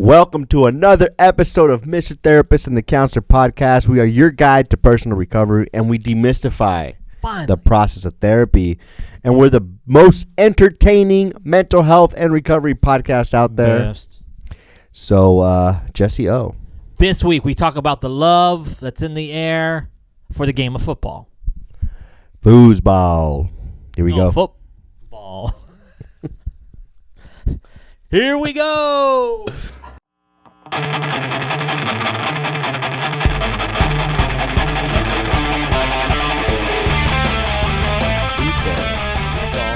Welcome to another episode of Mr. Therapist and the Counselor Podcast. We are your guide to personal recovery, and we demystify the process of therapy. And we're the most entertaining mental health and recovery podcast out there. Best. So, Jesse O. This week, we talk about the love that's in the air for the game of football. Foosball. Here we go. Football. Here we go. Football,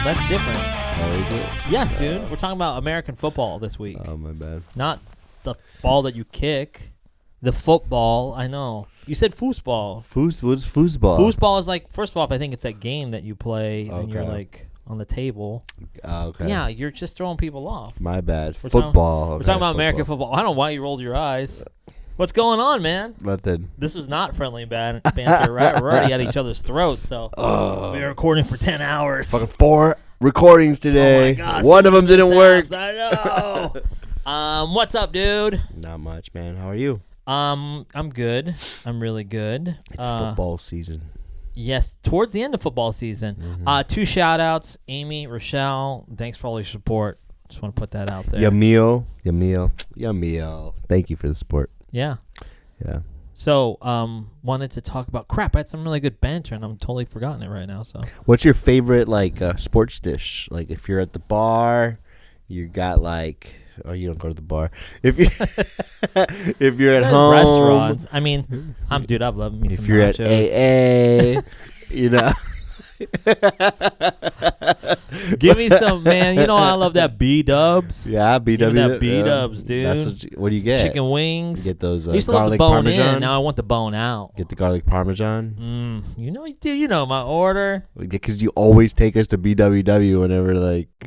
that's different. Oh, is it? Yes, dude. We're talking about American football this week. Oh, my bad. Not the ball that you kick. The football, I know. You said foosball. What's foosball? Foosball is like, first of all, I think it's that game that you play and you're like on the table. Okay. Yeah, you're just throwing people off. My bad. We're Football. We're talking about American football. I don't know why you rolled your eyes. What's going on, man? Nothing. This is not friendly banter, right? We're already at each other's throats, so we're recording for 10 hours. Fucking 4 recordings today. Oh my gosh, one of them didn't work. I know. What's up, dude? Not much, man. How are you? I'm good. I'm really good. It's football season. Yes, towards the end of football season. Mm-hmm. 2 shout-outs. Amy, Rochelle, thanks for all your support. Just want to put that out there. Yamil. Thank you for the support. Yeah. Yeah. So, wanted to talk about crap. I had some really good banter, and I'm totally forgotten it right now. So, What's your favorite sports dish? Like if you're at the bar, you got oh, you don't go to the bar. If you if you're at home, restaurants. I mean, I've loved me some if you're nachos. at AA, you know. Give me some, man. You know I love that B-dubs. Yeah, B-dubs. Give me that B-dubs, dude. That's what do you get? Chicken wings. You get those I used to love the garlic bone parmesan. in. Now I want the bone out. Get the garlic parmesan. You know, dude. You know my order. Because you always take us to BWW whenever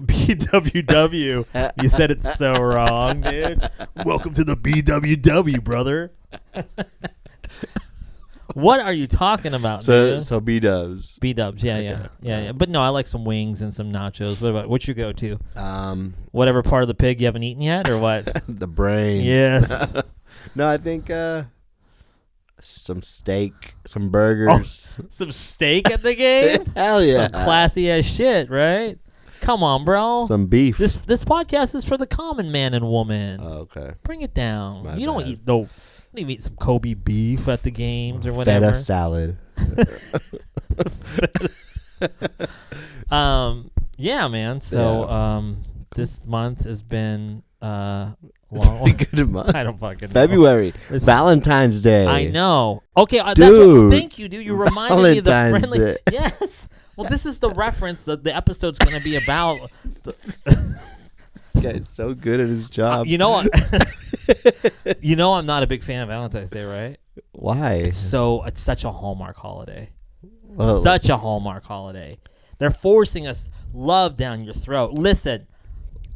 BWW. You said it so wrong, dude. Welcome to the BWW, brother. What are you talking about, dude? So B-dubs. B-dubs, yeah. But no, I like some wings and some nachos. What's your go-to? Whatever part of the pig you haven't eaten yet, or what? The brains. Yes. No, I think some steak, some burgers. Oh, some steak at the game? Hell yeah. Some classy ass shit, right? Come on, bro. Some beef. This podcast is for the common man and woman. Oh, okay. Bring it down. My you don't bad. eat no. You don't eat some Kobe beef at the games or whatever. Feta salad. Yeah, man. So this month has been long. Good month. I don't fucking know. February. Valentine's Day. I know. Okay, Dude. thank you, dude. You reminded me of the Valentine's friendly. Day. Yes. Well, this is the reference that the episode's going to be about. This guy's so good at his job. You know, I'm not a big fan of Valentine's Day, right? Why? It's such a Hallmark holiday. Well, Such a Hallmark holiday. They're forcing us love down your throat. Listen,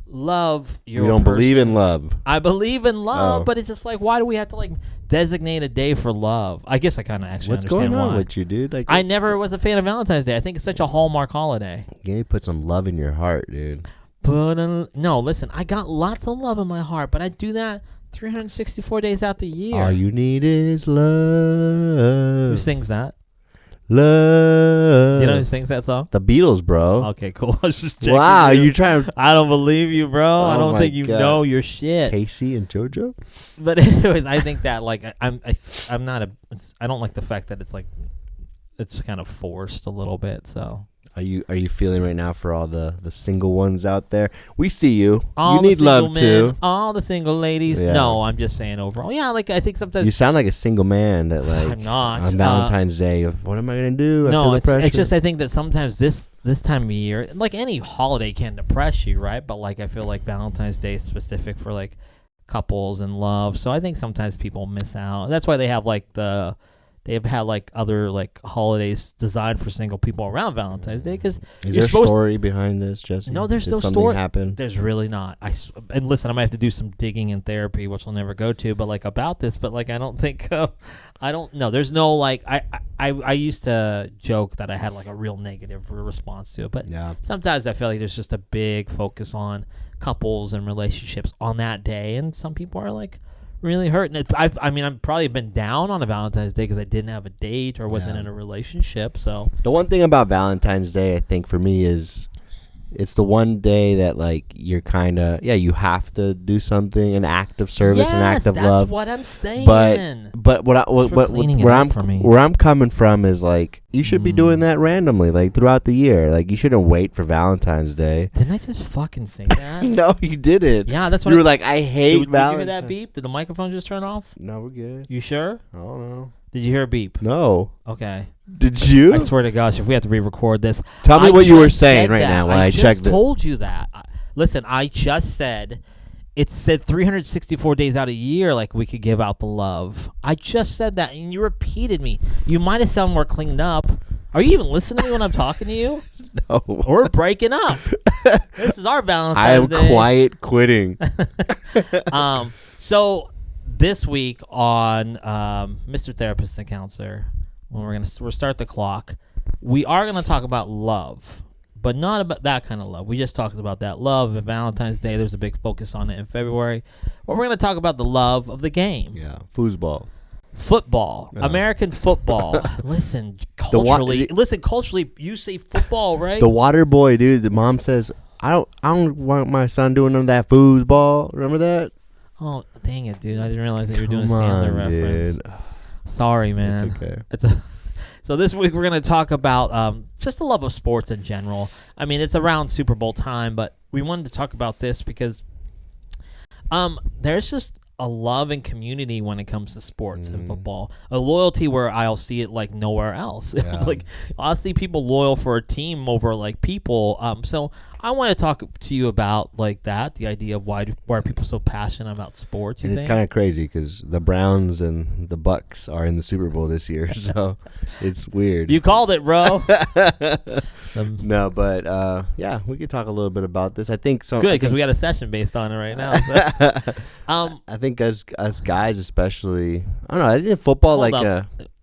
love your We don't person. believe in love. I believe in love, Oh. but it's just like, why do we have to designate a day for love? I guess I kind of actually What's understand going on why. with you, dude? I never was a fan of Valentine's Day. I think it's such a Hallmark holiday. You need to put some love in your heart, dude. No, listen, I got lots of love in my heart, but I do that 364 days out the year. All you need is love. Who sings that? Love. You know who sings that song? The Beatles, bro. Okay, cool. I was just checking. Wow, you trying to I don't believe you, bro. I don't my think you God. know your shit. Casey and JoJo? But anyways, I think that I'm not I don't like the fact that it's kind of forced a little bit. So Are you feeling right now for all the single ones out there? We see you. all You the need single love men, too. all the single ladies. Yeah. No, I'm just saying overall. Yeah, I think sometimes You sound like a single man that I'm not on Valentine's Day. What am I gonna do? I feel No, the it's pressure. just I think that sometimes this time of year, like any holiday can depress you, right? But I feel like Valentine's Day is specific for couples and love. So I think sometimes people miss out. That's why they have they've had other holidays designed for single people around Valentine's Day because Is there a story behind this, Jesse? No, there's Did no something story. happen? There's really not. And listen, I might have to do some digging in therapy, which I'll never go to. But about this, but I don't think I don't know. There's no I used to joke that I had a real negative response to it, but Yeah. sometimes I feel like there's just a big focus on couples and relationships on that day, and some people are like really hurt. And I've probably been down on a Valentine's Day because I didn't have a date or wasn't in a relationship. So the one thing about Valentine's Day, I think for me, is it's the one day that like you're kind of you have to do something, an act of service, an act of love. That's what I'm saying. But where I'm coming from is like you should be doing that randomly, like throughout the year. Like you shouldn't wait for Valentine's Day. Didn't I just fucking say that? No, you didn't. Yeah, that's what you were like. I hate Valentine's. Did you hear that beep? Did the microphone just turn off? No, we're good. You sure? I don't know. Did you hear a beep? No. Okay. Did you? I swear to gosh, if we have to re-record this. Tell me what you were saying right now while I check this. I just told you that. Listen, I just said, it said 364 days out a year, like we could give out the love. I just said that, and you repeated me. You might have sounded more cleaned up. Are you even listening to me when I'm talking to you? No. We're breaking up. This is our Valentine's Day. I am quiet quitting. So this week on Mr. Therapist and Counselor, when we'll start the clock, we are gonna talk about love, but not about that kind of love. We just talked about that love at Valentine's Day. There's a big focus on it in February. But we're gonna talk about the love of the game. Yeah, foosball. Football, American football. Listen, culturally, you say football, right? The water boy, dude. The mom says, I don't want my son doing none of that foosball. Remember that? Oh, dang it, dude! I didn't realize that you were doing a Sandler reference. Dude. Sorry, man. It's okay. So this week we're going to talk about just the love of sports in general. I mean, it's around Super Bowl time, but we wanted to talk about this because there's just a love and community when it comes to sports and football. A loyalty where I'll see it like nowhere else. Yeah. Like I'll see people loyal for a team over like people. So I want to talk to you about like that, the idea of why are people so passionate about sports. And it's kind of crazy because the Browns and the Bucks are in the Super Bowl this year, so it's weird. You called it, bro. No, but yeah, we could talk a little bit about this. I think so. Good, because we got a session based on it right now. I think as guys, especially, I don't know. I think football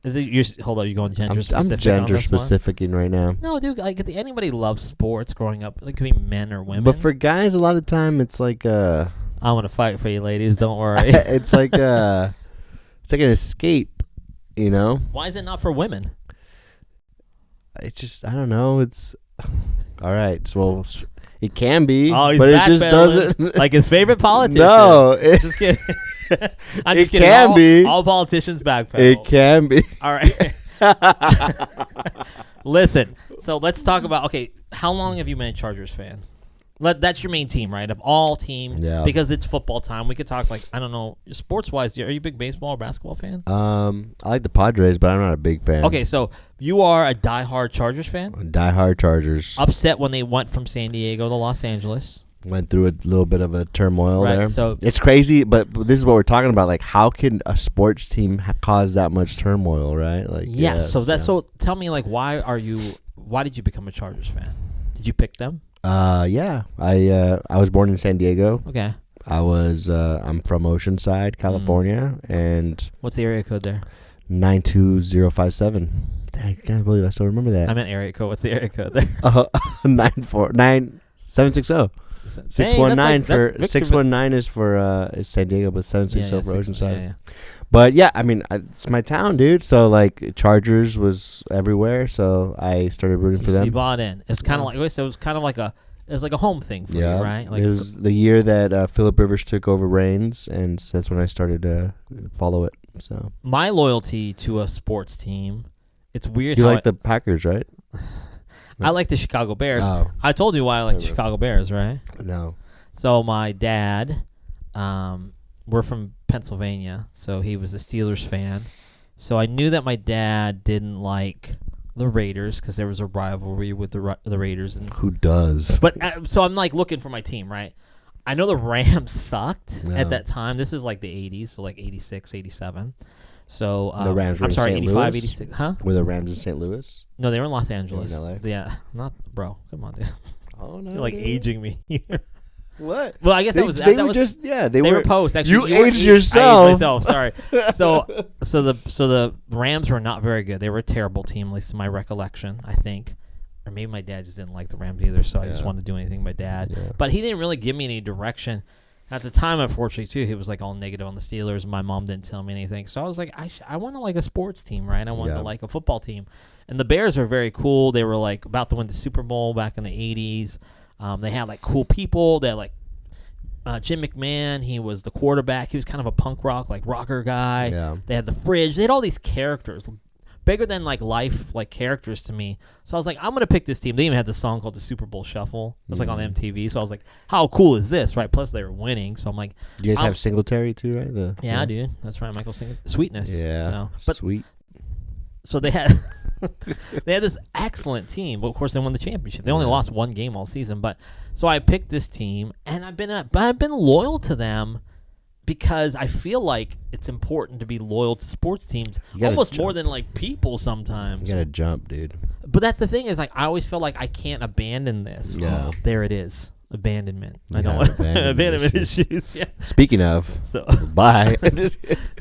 Is it? Hold on, you going gender specific? I'm gender specificing right now. No, dude. Like anybody loves sports growing up. It could be men or women. But for guys, a lot of time it's like I want to fight for you, ladies. Don't worry. It's like an escape, you know. Why is it not for women? It's just I don't know. It's all right. So it can be, but it just doesn't. Like his favorite politician. No, just kidding. I'm just kidding. Can be. All politicians backpedal. It can be. All right. Listen, so let's talk about, okay, how long have you been a Chargers fan? That's your main team, right? Of all teams, because it's football time. We could talk like, I don't know, sports-wise, are you a big baseball or basketball fan? I like the Padres, but I'm not a big fan. Okay, so you are a diehard Chargers fan? Diehard Chargers. Upset when they went from San Diego to Los Angeles. Went through a little bit of a turmoil there. So it's crazy, but this is what we're talking about. Like, how can a sports team cause that much turmoil, right? Like, So tell me, like, why did you become a Chargers fan? Did you pick them? Yeah. I was born in San Diego. Okay. I'm from Oceanside, California, and what's the area code there? 92057. I can't believe I still remember that. I meant area code. What's the area code there? 9760. 619 for 619 is for is San Diego, but 760 for Oceanside. Yeah. But yeah, I mean it's my town, dude. So like Chargers was everywhere, so I started rooting for them. You bought in. It's kind of like so. It was kind of like a home thing for you, right? Like it was the year that Phillip Rivers took over reins, and that's when I started to follow it. So my loyalty to a sports team, it's weird. You like the Packers, right? I like the Chicago Bears. Oh. I told you why I like the Chicago Bears, right? No. So my dad, we're from Pennsylvania, so he was a Steelers fan. So I knew that my dad didn't like the Raiders because there was a rivalry with the Raiders. And who does? But so I'm like looking for my team, right? I know the Rams sucked at that time. This is like the 80s, so like 86, 87. So the Rams were I'm sorry, in St. 85, Louis? 86. Huh? Were the Rams in St. Louis? No, they were in Los Angeles. In LA? Yeah, not bro. Come on, dude. Oh no, you're like aging me. What? Well, I guess that was they were post. Actually, you aged yourself. I aged myself. Sorry. So the Rams were not very good. They were a terrible team, at least in my recollection. I think. or maybe my dad just didn't like the Rams either, so I just wanted to do anything with my dad. Yeah. But he didn't really give me any direction. At the time, unfortunately, too, he was like all negative on the Steelers. My mom didn't tell me anything. So I was like, I want to like a sports team, right? I wanted to like a football team. And the Bears were very cool. They were like about to win the Super Bowl back in the 80s. They had like cool people. They had like Jim McMahon. He was the quarterback. He was kind of a punk rock, like rocker guy. Yeah. They had the fridge. They had all these characters. Bigger than like life, like characters to me. So I was like, I'm gonna pick this team. They even had the song called the Super Bowl Shuffle. It was like on MTV. So I was like, how cool is this, right? Plus they were winning. So I'm like, you guys have Singletary too, right? Yeah, dude. That's right, Michael Sweetness. Yeah, sweet. So they had this excellent team. But of course, they won the championship. They only lost one game all season. But so I picked this team, and I've been loyal to them. Because I feel like it's important to be loyal to sports teams almost more than like people sometimes. You gotta jump, dude. But that's the thing is like I always feel like I can't abandon this. Yeah. There it is. Abandonment. I know what abandonment issues. Yeah. Speaking of, bye.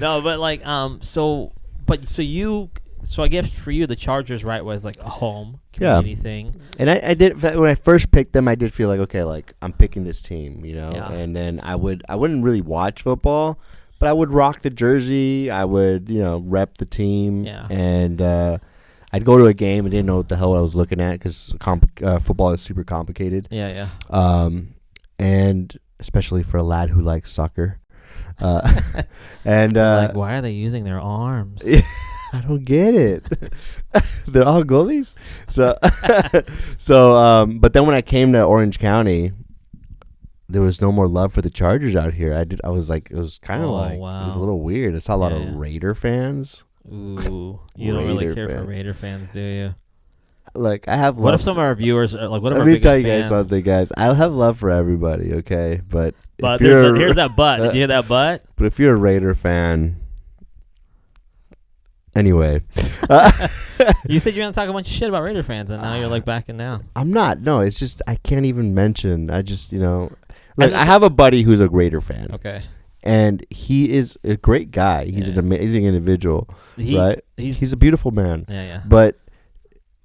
No, but like so I guess for you the Chargers right was like a home community thing. And I did when I first picked them, I did feel like okay, like I'm picking this team, you know. Yeah. And then I wouldn't really watch football, but I would rock the jersey. I would rep the team. Yeah. And I'd go to a game and didn't know what the hell I was looking at because football is super complicated. Yeah, yeah. And especially for a lad who likes soccer. And like, why are they using their arms? I don't get it. They're all goalies. But then when I came to Orange County, there was no more love for the Chargers out here. I was like, it was kind of it was a little weird. I saw a lot of Raider fans. Ooh, you don't really care for Raider fans, do you? Like I have love. What if some of our viewers are like? What if Let me tell you guys something, guys. I have love for everybody, okay? But here's that but. Did you hear that but? But if you're a Raider fan. Anyway, you said you're gonna talk a bunch of shit about Raider fans, and now you're like backing down. I'm not. No, it's just I can't even mention. I just like I have a buddy who's a Raider fan. Okay, and he is a great guy. He's an amazing individual, right? He's a beautiful man. Yeah, yeah. But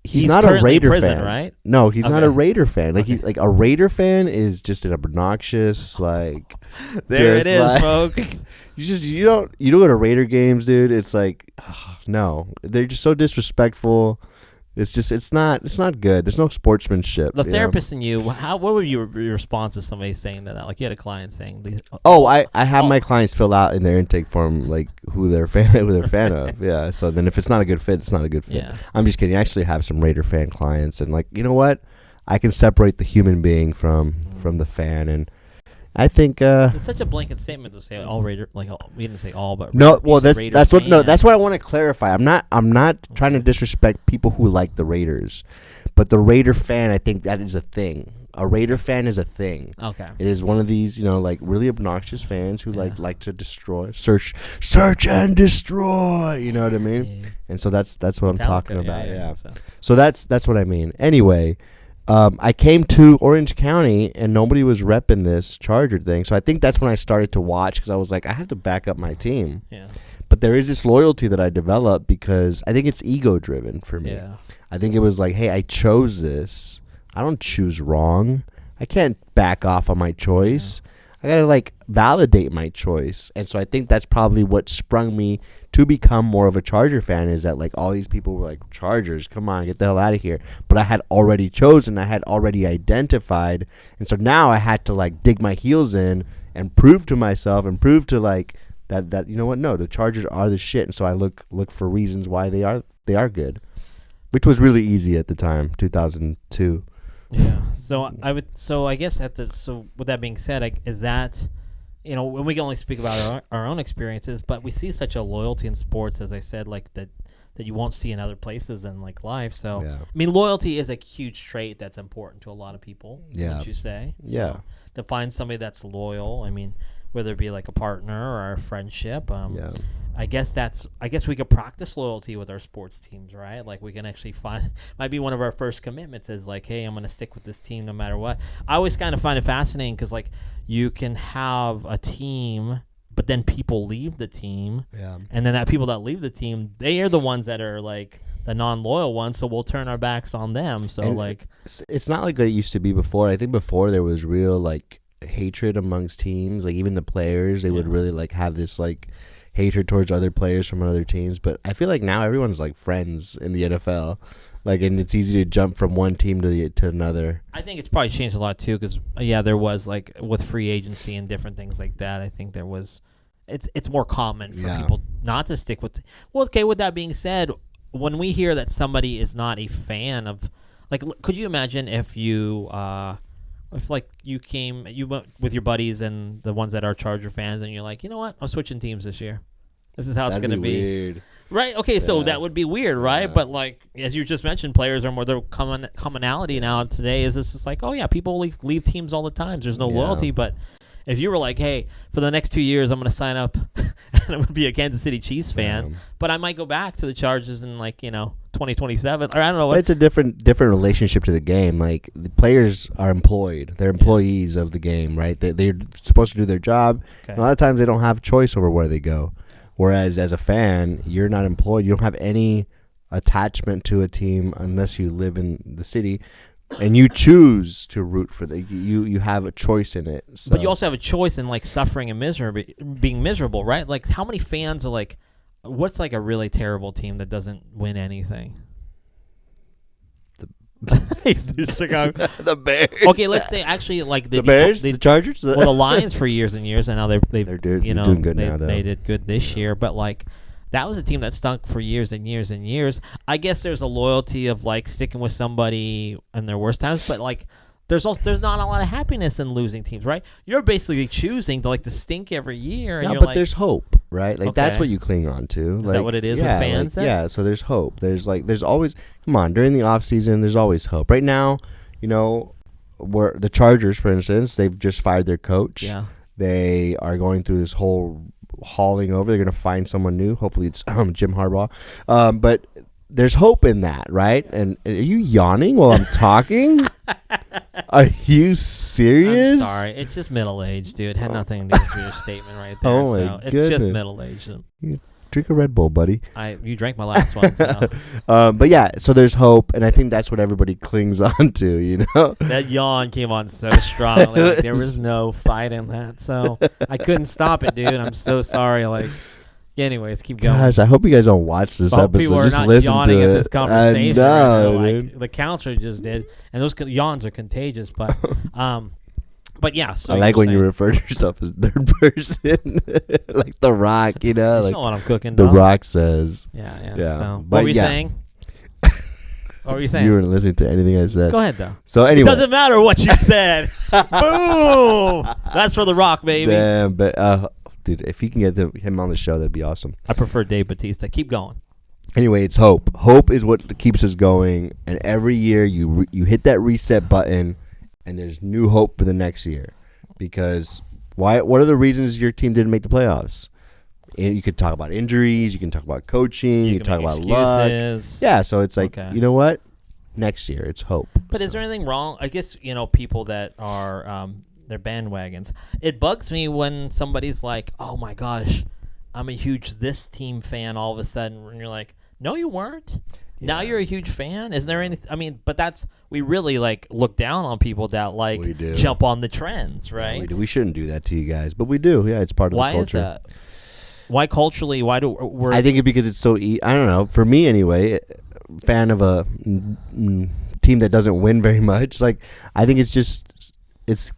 he's not a Raider fan, right? No, he's not a Raider fan. Like he's like a Raider fan is just an obnoxious like. There it is, folks. You don't go to Raider games, dude. It's like no, they're just so disrespectful. It's not good. There's no sportsmanship. The therapist in you, what would your response to somebody saying that? Like you had a client saying these. I have my clients fill out in their intake form like who they're a fan of. Yeah. So then if it's not a good fit, it's not a good fit. Yeah. I'm just kidding. I actually have some Raider fan clients, and like you know what, I can separate the human being from the fan, and I think it's such a blanket statement to say all Raider. Like we didn't say all, but no. Well, that's what I want to clarify. I'm not trying to disrespect people who like the Raiders, but the Raider fan, I think that is a thing. A Raider fan is a thing. Okay, it is one of these like really obnoxious fans who like to destroy, search and destroy. You know what I mean? Yeah. And so that's what I'm talking about. Yeah. So that's what I mean. Anyway. I came to Orange County and nobody was repping this Charger thing. So I think that's when I started to watch because I was like, I have to back up my team. Yeah. But there is this loyalty that I developed because I think it's ego driven for me. Yeah. I think it was like, hey, I chose this. I don't choose wrong. I can't back off on my choice. Yeah. I got to like validate my choice. And so I think that's probably what sprung me to become more of a Charger fan is that like all these people were like, Chargers, come on, get the hell out of here. But I had already chosen. I had already identified. And so now I had to like dig my heels in and prove to myself and prove to like that you know what? No, the Chargers are the shit. And so I look for reasons why they are good, which was really easy at the time, 2002. Yeah. So I guess with that being said, is that, when we can only speak about our own experiences, but we see such a loyalty in sports, as I said, like that you won't see in other places in like life. So I mean, loyalty is a huge trait that's important to a lot of people. Yeah. Wouldn't you say? So yeah. To find somebody that's loyal, I mean, whether it be like a partner or a friendship. I guess we could practice loyalty with our sports teams, right? Like we can actually might be one of our first commitments is like, hey, I'm going to stick with this team no matter what. I always kind of find it fascinating because like you can have a team, but then people leave the team. Yeah. And then that people that leave the team, they are the ones that are like the non-loyal ones, so we'll turn our backs on them. So, and it's not like it used to be before. I think before there was real, like, hatred amongst teams. Like, even the players, they would really, like, have this, like, hatred towards other players from other teams. But I feel like now everyone's, like, friends in the NFL. Like, and it's easy to jump from one team to another. I think it's probably changed a lot, too, because, there was, like, with free agency and different things like that, I think there was... It's more common for people not to stick with... Well, okay, with that being said, when we hear that somebody is not a fan of... Like, could you imagine if you... if, like, you went with your buddies and the ones that are Charger fans, and you're like, you know what? I'm switching teams this year. This is how it's going to be. Weird. Right? Okay, so that would be weird, right? Yeah. But, like, as you just mentioned, players are more... Their commonality now today is this is like, oh, yeah, people leave teams all the time. There's no loyalty, but... If you were like, hey, for the next 2 years, I'm going to sign up and I'm going to be a Kansas City Chiefs fan, but I might go back to the Chargers in 2027, or I don't know. It's a different relationship to the game. Like, the players are employed. They're employees of the game, right? They're supposed to do their job. Okay. A lot of times they don't have choice over where they go. Whereas as a fan, you're not employed. You don't have any attachment to a team unless you live in the city. And you choose to root for you have a choice in it. So. But you also have a choice in, like, suffering and being miserable, right? Like, how many fans are like, what's, like, a really terrible team that doesn't win anything? Chicago. The Bears. Okay, let's say actually, like, the Bears, the Chargers. Well, the Lions for years and years, and now they're doing good now. They did good this year, but, like, that was a team that stunk for years and years and years. I guess there's a loyalty of, like, sticking with somebody in their worst times, but, like, there's not a lot of happiness in losing teams, right? You're basically choosing to stink every year. And but there's hope, right? Like, that's what you cling on to. Is that what it is with fans? So there's hope. There's always, come on, during the off season, there's always hope. Right now, where the Chargers, for instance, they've just fired their coach. Yeah. They are going through this whole hauling over. They're going to find someone new. Hopefully it's Jim Harbaugh. But there's hope in that, right? And are you yawning while I'm talking? Are you serious? I'm sorry. It's just middle age, dude. It had nothing to do with your statement right there. Oh, my goodness. It's just middle age. Drink a Red Bull, buddy. You drank my last one. So. But yeah, so there's hope, and I think that's what everybody clings on to, That yawn came on so strong. Like, there was no fighting that. So I couldn't stop it, dude. I'm so sorry. Like, anyways, keep going. Gosh, I hope you guys don't watch this episode. People are just not listen yawning to at it. this conversation. No, like the counselor just did, and those yawns are contagious. But yeah, so I like when you refer to yourself as third person, like The Rock, You like know what I'm cooking. The Rock says. Yeah. So, what were you saying? What were you saying? You weren't listening to anything I said. Go ahead, though. So anyway, it doesn't matter what you said. Boom! That's for The Rock, baby. Damn, but dude, if you can get him on the show, that'd be awesome. I prefer Dave Bautista. Keep going. Anyway, it's hope. Hope is what keeps us going, and every year you hit that reset button. And there's new hope for the next year, because what are the reasons your team didn't make the playoffs? And you could talk about injuries, you can talk about coaching, you can talk about luck. Yeah, so it's like, you know what? Next year, it's hope. But is there anything wrong? I guess, people that are they're bandwagons. It bugs me when somebody's like, oh my gosh, I'm a huge this team fan all of a sudden, and you're like, no, you weren't. Yeah. Now you're a huge fan. Is there anything? I mean, but we really look down on people that jump on the trends, right? Yeah, we shouldn't do that to you guys, but we do. Yeah, it's part of the culture. Why is that? Why culturally? Why do we? I think it's because it's so. I don't know. For me, anyway, fan of a team that doesn't win very much. Like, I think it's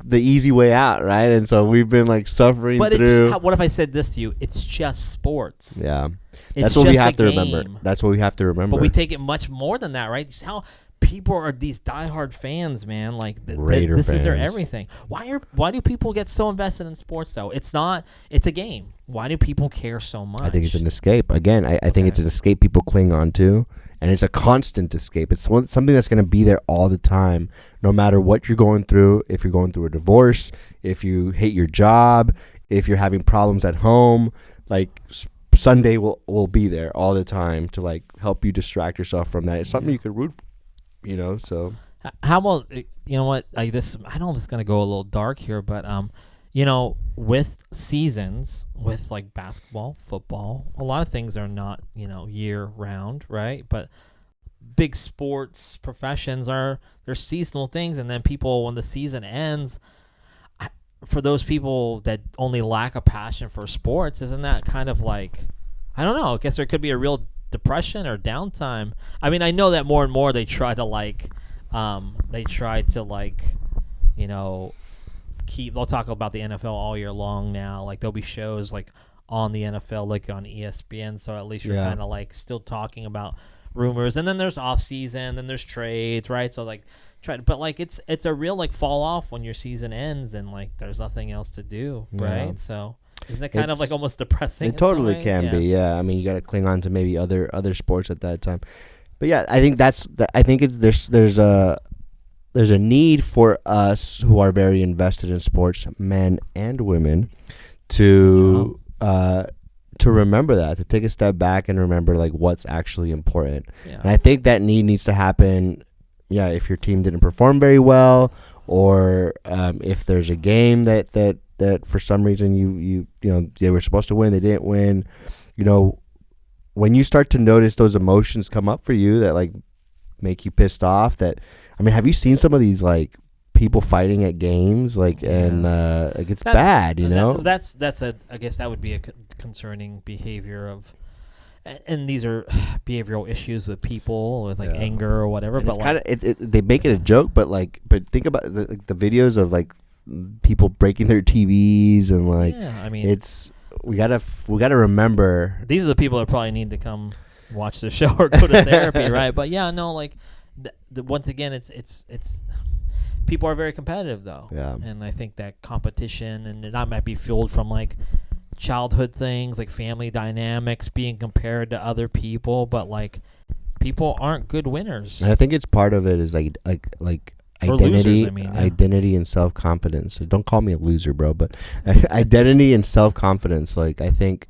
the easy way out, right? And so we've been suffering through. What if I said this to you? It's just sports. Yeah. That's what we have to remember. That's what we have to remember. But we take it much more than that, right? Just how people are these diehard fans, man. Raider this fans. is their everything. Why do people get so invested in sports, though? It's a game. Why do people care so much? I think it's an escape. Again, I think it's an escape people cling on to, and it's a constant escape. It's something that's going to be there all the time, no matter what you're going through. If you're going through a divorce, if you hate your job, if you're having problems at home, Sunday will be there all the time to help you distract yourself from that. It's something you could root for, so. How about, you know what, I know I'm just going to go a little dark here, but, with seasons, with basketball, football, a lot of things are not, year round, right? But big sports professions they're seasonal things, and then people, when the season ends, for those people that only lack a passion for sports, isn't that kind of like, I don't know, I guess there could be a real depression or downtime. I mean, I know that more and more they try to you know, they'll talk about the NFL all year long now. Like there'll be shows like on the NFL, like on ESPN, so at least you're kind of like still talking about rumors. And then there's off season, then there's trades, right? So like but like it's a real like fall off when your season ends and like there's nothing else to do, right? So isn't it kind of like almost depressing? It totally can be, yeah. I mean, you got to cling on to maybe other sports at that time. But yeah, I think there's a need for us who are very invested in sports, men and women, to remember that, to take a step back and remember like what's actually important. And I think that need needs to happen. Yeah, if your team didn't perform very well, or if there's a game that for some reason you know they were supposed to win, they didn't win. You know, when you start to notice those emotions come up for you that like make you pissed off, that, I mean, have you seen some of these like people fighting at games, like, and like it's bad, you know? That's I guess that would be a concerning behavior of, and these are behavioral issues with people with like anger or whatever. And but it's like, kind of they make it a joke, but think about the videos of like people breaking their TVs and like, I mean, it's we gotta remember these are the people that probably need to come watch the show or go to therapy, right? But yeah, no, like once again, it's people are very competitive though, and I think that competition, and that might be fueled from like childhood things, like family dynamics, being compared to other people, but like people aren't good winners. And I think it's part of it is like identity, losers, identity and self-confidence. So don't call me a loser, bro, but identity and self-confidence. Like I think,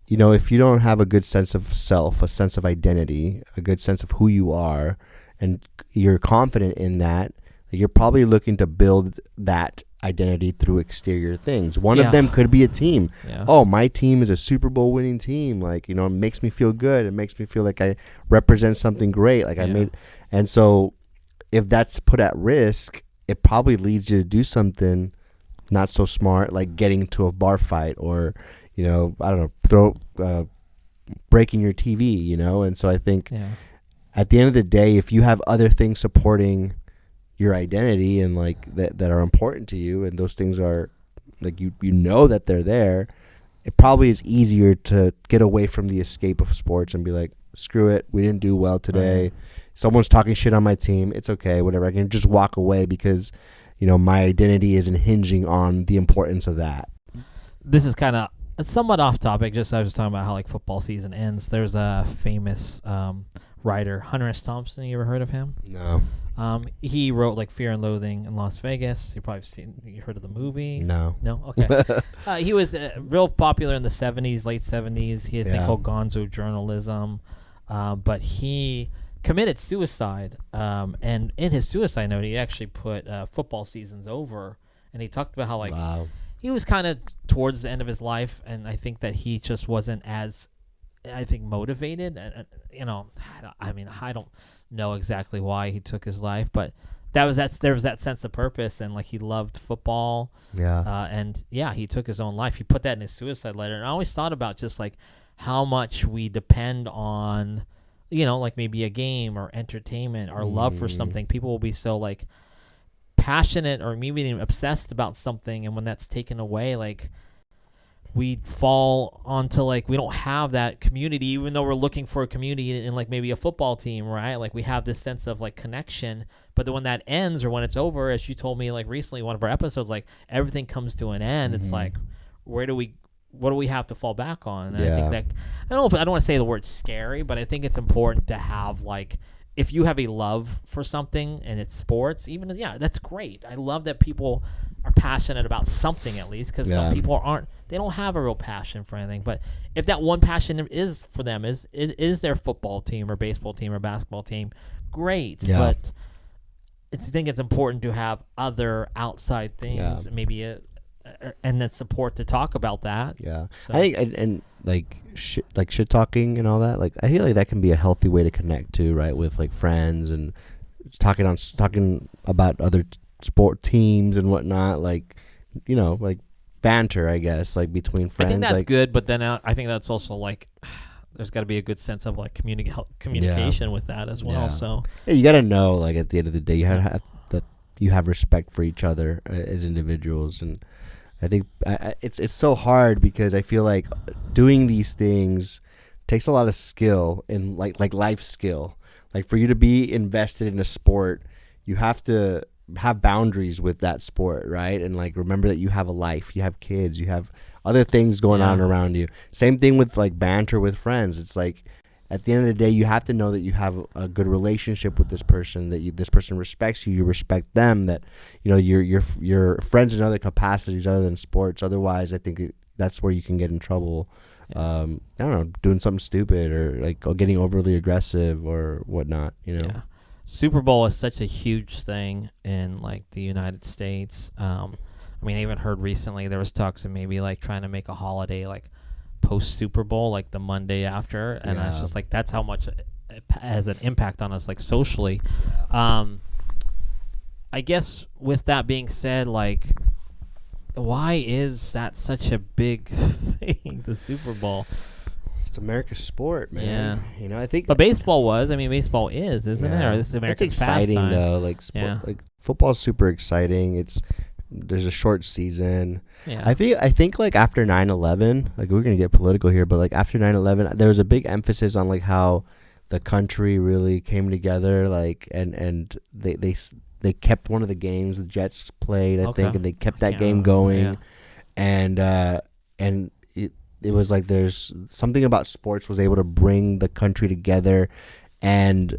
you know, if you don't have a good sense of self, a sense of identity, a good sense of who you are, and you're confident in that, you're probably looking to build that identity through exterior things. One of them could be a team. Oh, my team is a Super Bowl winning team. Like, you know, it makes me feel good. It makes me feel like I represent something great. Like I made, and so if that's put at risk, it probably leads you to do something not so smart, like getting to a bar fight, or, you know, I don't know, breaking your TV, you know? And so I think at the end of the day, if you have other things supporting your identity and like that are important to you, and those things are like, you know that they're there, it probably is easier to get away from the escape of sports and be like, screw it, we didn't do well today. Someone's talking shit on my team. It's okay, whatever. I can just walk away because, you know, my identity isn't hinging on the importance of that. This is kind of somewhat off topic. Just I was talking about how like football season ends. There's a famous writer, Hunter S. Thompson. You ever heard of him? No. He wrote like Fear and Loathing in Las Vegas. You heard of the movie? No. Okay. He was real popular in the 70s, late 70s. He had a thing called gonzo journalism, but he committed suicide. And in his suicide note, he actually put football seasons over, and he talked about how like he was kind of towards the end of his life, and I think that he just wasn't as, I think, motivated. And you know, I mean, I don't know exactly why he took his life, but there was that sense of purpose, and like he loved football. And he took his own life. He put that in his suicide letter, and I always thought about just like how much we depend on, you know, like maybe a game or entertainment or love for something. People will be so like passionate or maybe even obsessed about something, and when that's taken away, like we fall onto like we don't have that community, even though we're looking for a community in like maybe a football team, right? Like we have this sense of like connection, but then when that ends or when it's over, as you told me like recently, one of our episodes, like everything comes to an end. It's like, what do we have to fall back on? And I think that, I don't want to say the word scary, but I think it's important to have like, if you have a love for something and it's sports, even that's great. I love that people are passionate about something, at least, because some people they don't have a real passion for anything. But if that one passion is for them is their football team or baseball team or basketball team, great. But I think it's important to have other outside things, maybe and then support to talk about that. Yeah, So. I think and like shit talking and all that. Like I feel like that can be a healthy way to connect too, right? With like friends and talking about other sport teams and whatnot. Like like banter, I guess, like between friends. I think that's like, good, but then I think that's also like there's got to be a good sense of like communication with that as well. Yeah. So you got to know, like at the end of the day, you have that you have respect for each other as individuals, and I think it's so hard because I feel like doing these things takes a lot of skill and like life skill. Like for you to be invested in a sport, you have to have boundaries with that sport, right? And like remember that you have a life, you have kids, you have other things going on around you. Same thing with like banter with friends. It's like at the end of the day, you have to know that you have a good relationship with this person, that this person respects you, you respect them, that you're friends in other capacities other than sports. Otherwise, I think that's where you can get in trouble. I don't know, doing something stupid or like getting overly aggressive or whatnot. Yeah. Super Bowl is such a huge thing in like the United States. I even heard recently there was talks of maybe like trying to make a holiday like post Super Bowl, like the Monday after, and I was just like, that's how much it has an impact on us, like socially. I guess with that being said, like, why is that such a big thing, the Super Bowl? It's America's sport, man. Yeah. I think. But baseball baseball is, isn't it? Or this is America's It's exciting pastime. though. Like like football's super exciting. There's a short season. Yeah. I think like after 9/11, like we're gonna get political here, but like after 9/11, there was a big emphasis on like how the country really came together, like and they kept one of the games the Jets played, I think, and they kept that game going, and it was like there's something about sports was able to bring the country together and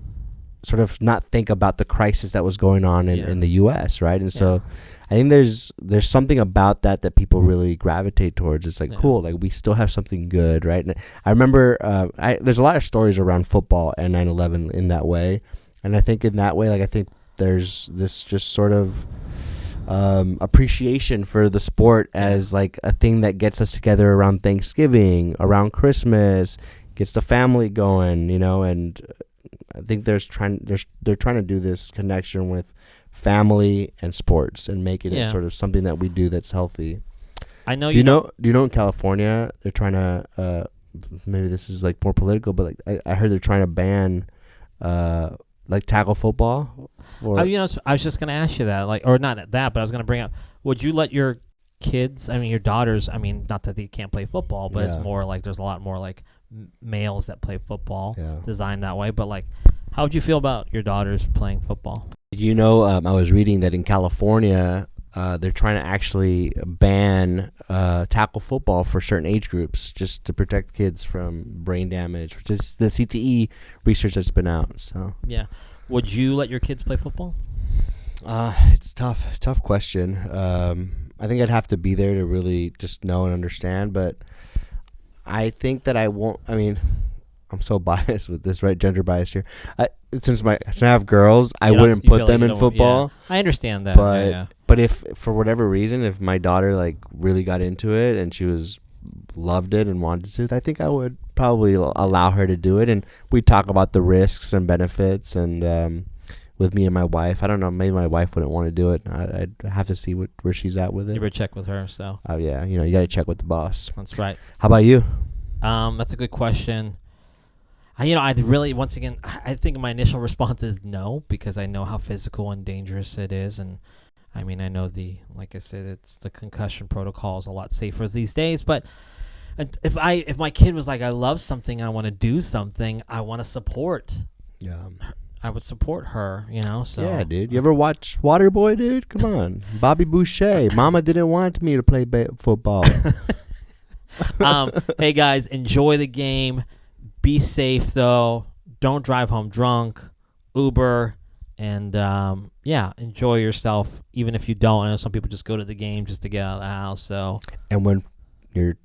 sort of not think about the crisis that was going on in the U.S., right? And so I think there's something about that people really gravitate towards. It's like, cool, like we still have something good, right? And I remember there's a lot of stories around football and 9/11 in that way. And I think in that way, like I think there's this just sort of appreciation for the sport as like a thing that gets us together around Thanksgiving, around Christmas, gets the family going, and I think they're trying to do this connection with family and sports and making it sort of something that we do that's healthy. I know. Do you know in California they're trying to maybe this is like more political, but like I heard they're trying to ban like tackle football. I was just gonna ask you that, like, or not that, but I was gonna bring up: would you let your kids, your daughters, not that they can't play football, but it's more like there's a lot more like males that play football, designed that way. But like, how would you feel about your daughters playing football? I was reading that in California, they're trying to actually ban tackle football for certain age groups just to protect kids from brain damage, which is the CTE research that's been out. So would you let your kids play football? It's tough question. I think I'd have to be there to really just know and understand, but I think that I won't. I'm so biased with this, right? Gender bias here. Since I have girls, I wouldn't put them in football. Yeah. I understand that. But if for whatever reason, if my daughter like really got into it and she loved it and wanted to, I think I would probably allow her to do it. And we talk about the risks and benefits and with me and my wife. I don't know. Maybe my wife wouldn't want to do it. I'd have to see where she's at with it. You better check with her. So. Oh yeah, you got to check with the boss. That's right. How about you? That's a good question. I'd really, once again, I think my initial response is no, because I know how physical and dangerous it is. And I know like I said, it's the concussion protocol is a lot safer these days. But if my kid was like, I love something, I want to do something, I want to support. Yeah. I would support her, so. Yeah, dude. You ever watch Waterboy, dude? Come on. Bobby Boucher. Mama didn't want me to play football. Hey, guys, enjoy the game. Be safe, though. Don't drive home drunk. Uber. And, enjoy yourself. Even if you don't. I know some people just go to the game just to get out of the house. So. And when your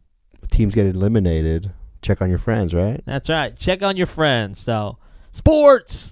teams get eliminated, check on your friends, right? That's right. Check on your friends. So, sports!